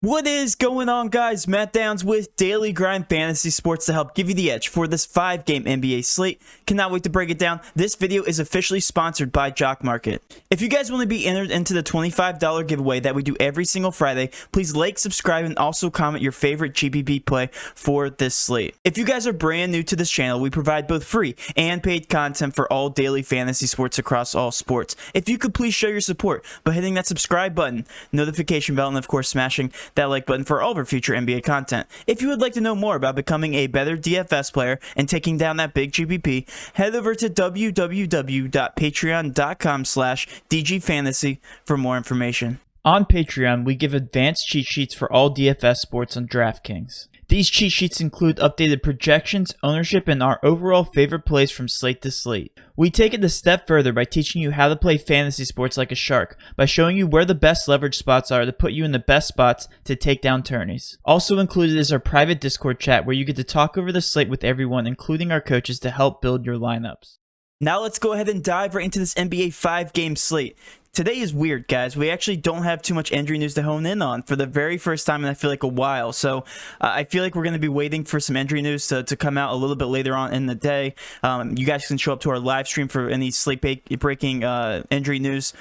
What is going on, guys? Matt Downs with Daily Grind Fantasy Sports to help give you the edge for this 5-game NBA slate. Cannot wait to break it down. This video is officially sponsored by Jock Market. If you guys want to be entered into the $25 giveaway that we do every single Friday, please like, subscribe, and also comment your favorite GPP play for this slate. If you guys are brand new to this channel, we provide both free and paid content for all daily fantasy sports across all sports. If you could please show your support by hitting that subscribe button, notification bell, and of course smashing that like button for all of our future NBA content. If you would like to know more about becoming a better DFS player and taking down that big GPP, head over to www.patreon.com/DGFantasy for more information. On Patreon, we give advanced cheat sheets for all DFS sports on DraftKings. These cheat sheets include updated projections, ownership, and our overall favorite plays from slate to slate. We take it a step further by teaching you how to play fantasy sports like a shark, by showing you where the best leverage spots are to put you in the best spots to take down tourneys. Also included is our private Discord chat where you get to talk over the slate with everyone, including our coaches, to help build your lineups. Now let's go ahead and dive right into this NBA 5-game slate. Today is weird, guys. We actually don't have too much injury news to hone in on for the very first time in I feel like a while. So I feel like we're going to be waiting for some injury news to come out a little bit later on in the day. You guys can show up to our live stream for any slate breaking injury news.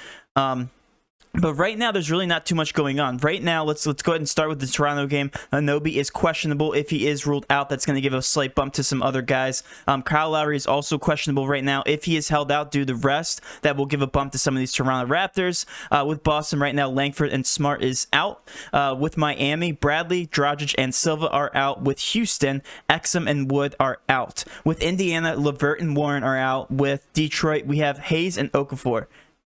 But right now, there's really not too much going on. Right now, let's go ahead and start with the Toronto game. Anunoby is questionable. If he is ruled out, that's going to give a slight bump to some other guys. Kyle Lowry is also questionable right now. If he is held out due to rest, that will give a bump to some of these Toronto Raptors. With Boston right now, Langford and Smart is out. With Miami, Bradley, Dragic, and Silva are out. With Houston, Exum and Wood are out. With Indiana, LeVert and Warren are out. With Detroit, we have Hayes and Okafor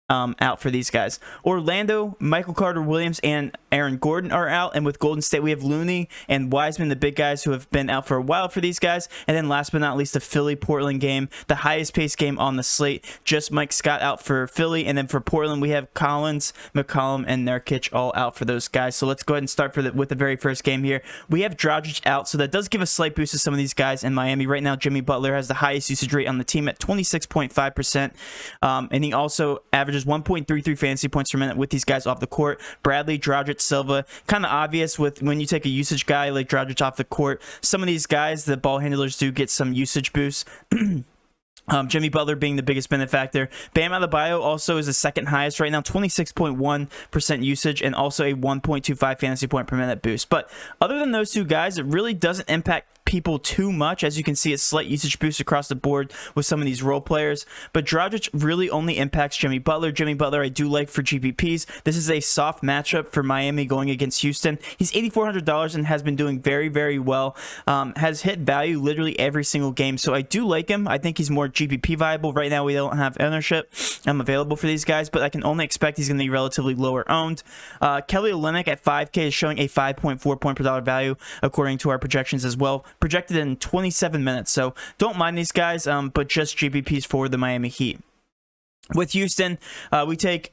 out for these guys. Orlando, Michael Carter-Williams and Aaron Gordon are out. And with Golden State, we have Looney and Wiseman, the big guys who have been out for a while for these guys. And then last but not least, the Philly-Portland game, the highest paced game on the slate. Just Mike Scott out for Philly. And then for Portland, we have Collins, McCollum, and Nurkic all out for those guys. So let's go ahead and start with the very first game here. We have Dragic out, so that does give a slight boost to some of these guys in Miami. Right now, Jimmy Butler has the highest usage rate on the team at 26.5%. And he also averages 1.33 fantasy points per minute with these guys off the court. Bradley, Dragic, Silva, kind of obvious with when you take a usage guy like Dragic off the court. Some of these guys, the ball handlers, do get some usage boosts. Jimmy Butler being the biggest benefactor. Bam Adebayo also is the second highest right now, 26.1% usage and also a 1.25 fantasy point per minute boost. But other than those two guys, it really doesn't impact people too much. As you can see, a slight usage boost across the board with some of these role players, but Dragic really only impacts Jimmy Butler. Jimmy Butler I do like for GPPs. This is a soft matchup for Miami going against Houston. He's $8,400 and has been doing very, very well. Has hit value literally every single game, so I do like him. I think he's more GPP viable. Right now we don't have ownership available for these guys, but I can only expect he's going to be relatively lower owned. Kelly Olynyk at 5K is showing a 5.4 point per dollar value according to our projections as well. Projected in 27 minutes, so don't mind these guys, but just GPPs for the Miami Heat. With Houston, we take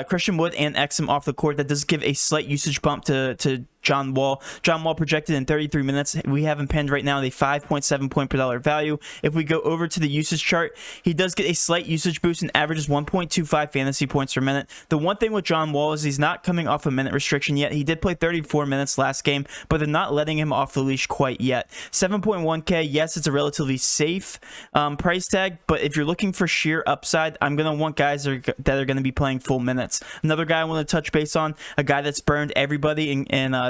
Christian Wood and Exum off the court. That does give a slight usage bump to John Wall. John Wall projected in 33 minutes. We have him pinned right now at a 5.7 point per dollar value. If we go over to the usage chart, he does get a slight usage boost and averages 1.25 fantasy points per minute. The one thing with John Wall is he's not coming off a minute restriction yet. He did play 34 minutes last game, but they're not letting him off the leash quite yet. 7.1K, yes, it's a relatively safe price tag, but if you're looking for sheer upside, I'm going to want guys that are going to be playing full minutes. Another guy I want to touch base on, a guy that's burned everybody in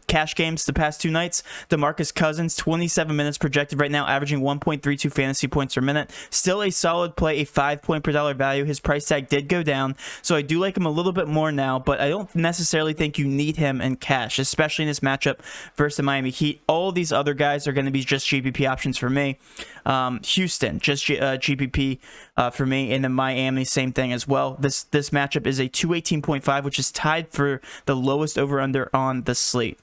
cash games the past 2 nights, DeMarcus Cousins, 27 minutes projected right now, averaging 1.32 fantasy points per minute. Still a solid play, a 5 point per dollar value. His price tag did go down, so I do like him a little bit more now, but I don't necessarily think you need him in cash, especially in this matchup versus the Miami Heat. All of these other guys are going to be just GPP options for me. Houston, just GPP for me, and then Miami, same thing as well. This matchup is a 218.5, which is tied for the lowest over-under on the slate.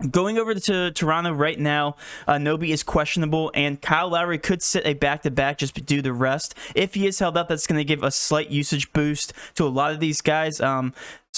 Going over to Toronto right now, Nobi is questionable, and Kyle Lowry could sit a back-to-back just due to rest. If he is held out, that's going to give a slight usage boost to a lot of these guys.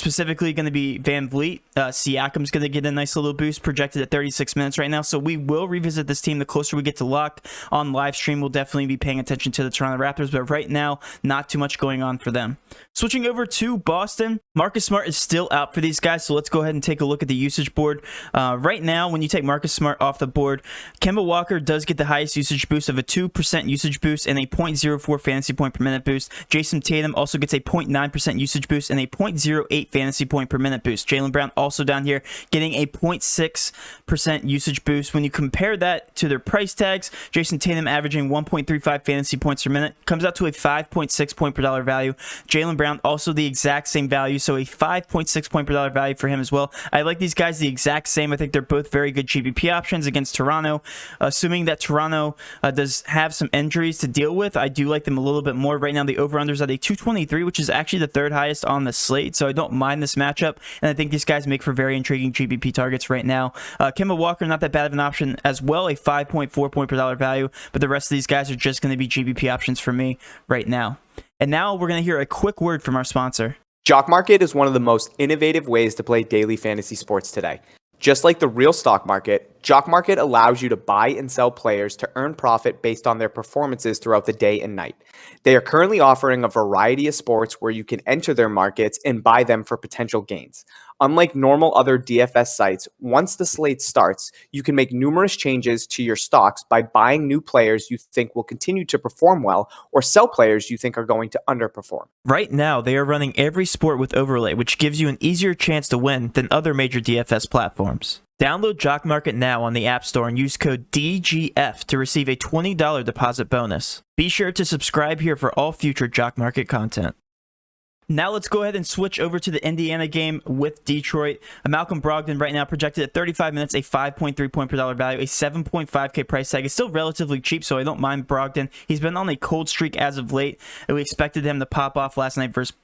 specifically going to be Van Vliet. Siakam's going to get a nice little boost, projected at 36 minutes right now. So we will revisit this team the closer we get to lock. On live stream, we'll definitely be paying attention to the Toronto Raptors, but right now, not too much going on for them. Switching over to Boston, Marcus Smart is still out for these guys, so let's go ahead and take a look at the usage board. Right now, when you take Marcus Smart off the board, Kemba Walker does get the highest usage boost of a 2% usage boost and a 0.04 fantasy point per minute boost. Jason Tatum also gets a 0.9% usage boost and a 0.08 fantasy point per minute boost. Jaylen Brown also down here getting a 0.6% usage boost. When you compare that to their price tags, Jason Tatum averaging 1.35 fantasy points per minute comes out to a 5.6 point per dollar value. Jaylen Brown also the exact same value, so a 5.6 point per dollar value for him as well. I like these guys the exact same. I think they're both very good GPP options against Toronto. Assuming that Toronto does have some injuries to deal with, I do like them a little bit more. Right now, the over-unders at a 223, which is actually the third highest on the slate, so I don't mind this matchup, and I think these guys make for very intriguing GPP targets right now. Kemba Walker, not that bad of an option as well, a 5.4 point per dollar value, but the rest of these guys are just going to be GPP options for me right now. And now we're going to hear a quick word from our sponsor. Jock Market is one of the most innovative ways to play daily fantasy sports today. Just like the real stock market, Jock Market allows you to buy and sell players to earn profit based on their performances throughout the day and night. They are currently offering a variety of sports where you can enter their markets and buy them for potential gains. Unlike normal other DFS sites, once the slate starts, you can make numerous changes to your stocks by buying new players you think will continue to perform well or sell players you think are going to underperform. Right now, they are running every sport with overlay, which gives you an easier chance to win than other major DFS platforms. Download Jock Market now on the App Store and use code DGF to receive a $20 deposit bonus. Be sure to subscribe here for all future Jock Market content. Now let's go ahead and switch over to the Indiana game with Detroit. Malcolm Brogdon right now projected at 35 minutes, a 5.3 point per dollar value, a 7.5K price tag. It's still relatively cheap, so I don't mind Brogdon. He's been on a cold streak as of late. We expected him to pop off last night versus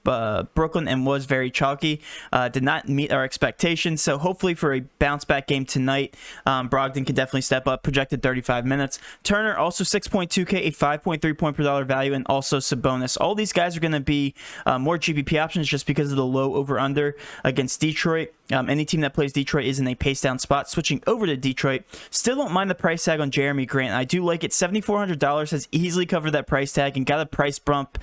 Brooklyn and was very chalky. Did not meet our expectations, so hopefully for a bounce back game tonight, Brogdon can definitely step up, projected 35 minutes. Turner also 6.2K, a 5.3 point per dollar value, and also Sabonis. All these guys are going to be more GPP options just because of the low over-under against Detroit. Any team that plays Detroit is in a pace-down spot. Switching over to Detroit, still don't mind the price tag on Jeremy Grant. I do like it. $7,400 has easily covered that price tag and got a price bump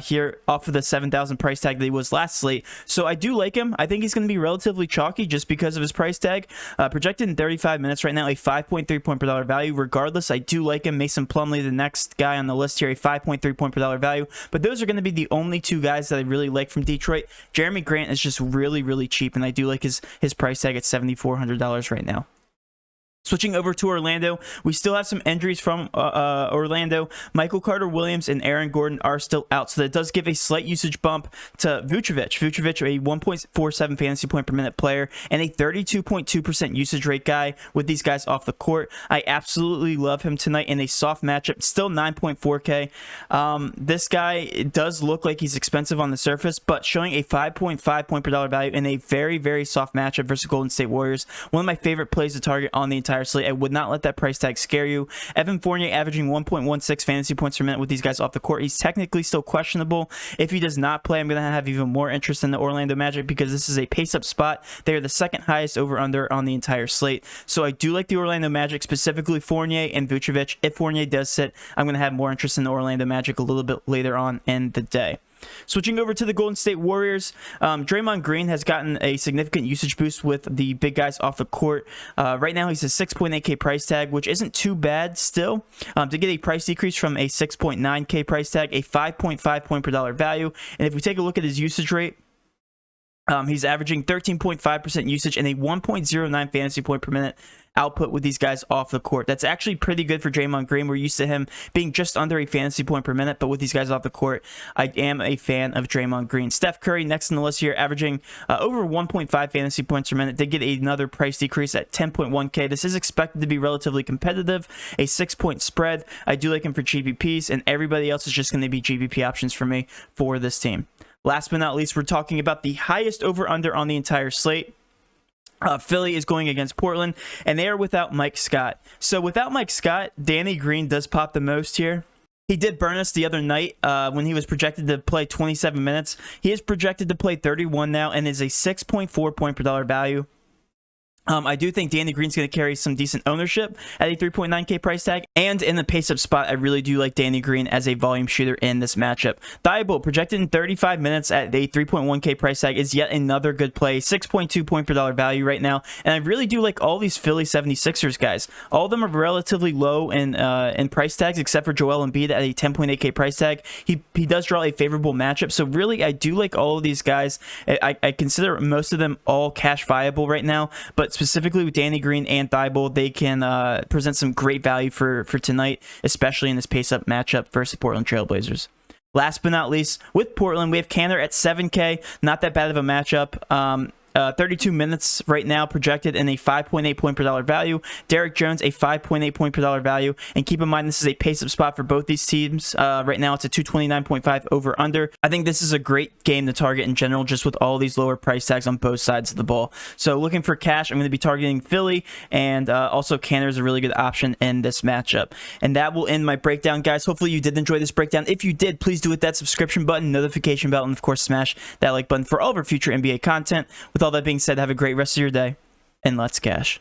here off of the $7,000 price tag that he was last slate. So I do like him. I think he's going to be relatively chalky just because of his price tag. Projected in 35 minutes right now, a 5.3 point per dollar value. Regardless, I do like him. Mason Plumlee, the next guy on the list here, a 5.3 point per dollar value. But those are going to be the only two guys that I really like from Detroit. Jeremy Grant is just really, really cheap, and I do like his price tag at $7,400 right now. Switching over to Orlando, we still have some injuries from Orlando. Michael Carter-Williams and Aaron Gordon are still out, so that does give a slight usage bump to Vucevic. Vucevic, a 1.47 fantasy point per minute player and a 32.2% usage rate guy with these guys off the court. I absolutely love him tonight in a soft matchup, still 9.4K. This guy does look like he's expensive on the surface, but showing a 5.5 point per dollar value in a very, very soft matchup versus Golden State Warriors. One of my favorite plays to target on the entire slate. I would not let that price tag scare you. Evan Fournier averaging 1.16 fantasy points per minute with these guys off the court. He's technically still questionable. If he does not play, I'm going to have even more interest in the Orlando Magic because this is a pace-up spot. They are the second highest over-under on the entire slate. So I do like the Orlando Magic, specifically Fournier and Vucevic. If Fournier does sit, I'm going to have more interest in the Orlando Magic a little bit later on in the day. Switching over to the Golden State Warriors, Draymond Green has gotten a significant usage boost with the big guys off the court. Right now, he's a 6.8K price tag, which isn't too bad still. To get a price decrease from a 6.9K price tag, a 5.5 point per dollar value. And if we take a look at his usage rate, he's averaging 13.5% usage and a 1.09 fantasy point per minute output with these guys off the court. That's actually pretty good for Draymond Green. We're used to him being just under a fantasy point per minute, but with these guys off the court, I am a fan of Draymond Green. Steph Curry next on the list here, averaging over 1.5 fantasy points per minute. They get another price decrease at 10.1K. This is expected to be relatively competitive, a 6-point spread. I do like him for GPPs, and everybody else is just going to be GPP options for me for this team. Last but not least, we're talking about the highest over-under on the entire slate. Philly is going against Portland, and they are without Mike Scott. So without Mike Scott, Danny Green does pop the most here. He did burn us the other night when he was projected to play 27 minutes. He is projected to play 31 now and is a 6.4 point per dollar value. I do think Danny Green's going to carry some decent ownership at a 3.9K price tag. And in the pace-up spot, I really do like Danny Green as a volume shooter in this matchup. Thibault, projected in 35 minutes at a 3.1K price tag, is yet another good play. 6.2 point per dollar value right now. And I really do like all these Philly 76ers guys. All of them are relatively low in price tags, except for Joel Embiid at a 10.8K price tag. He does draw a favorable matchup. So really, I do like all of these guys. I consider most of them all cash viable right now. But specifically with Danny Green and Thibault, they can present some great value for tonight, especially in this pace-up matchup versus the Portland Trailblazers. Last but not least, with Portland, we have Kanter at 7K. Not that bad of a matchup. 32 minutes right now projected in a 5.8 point per dollar value. Derrick Jones, a 5.8 point per dollar value. And keep in mind, this is a pace-up spot for both these teams. Right now, it's a 229.5 over-under. I think this is a great game to target in general, just with all these lower price tags on both sides of the ball. So looking for cash, I'm going to be targeting Philly, and also Kanter is a really good option in this matchup. And that will end my breakdown, guys. Hopefully you did enjoy this breakdown. If you did, please do hit that subscription button, notification bell, and of course, smash that like button for all of our future NBA content. With all that being said, have a great rest of your day, and let's cash.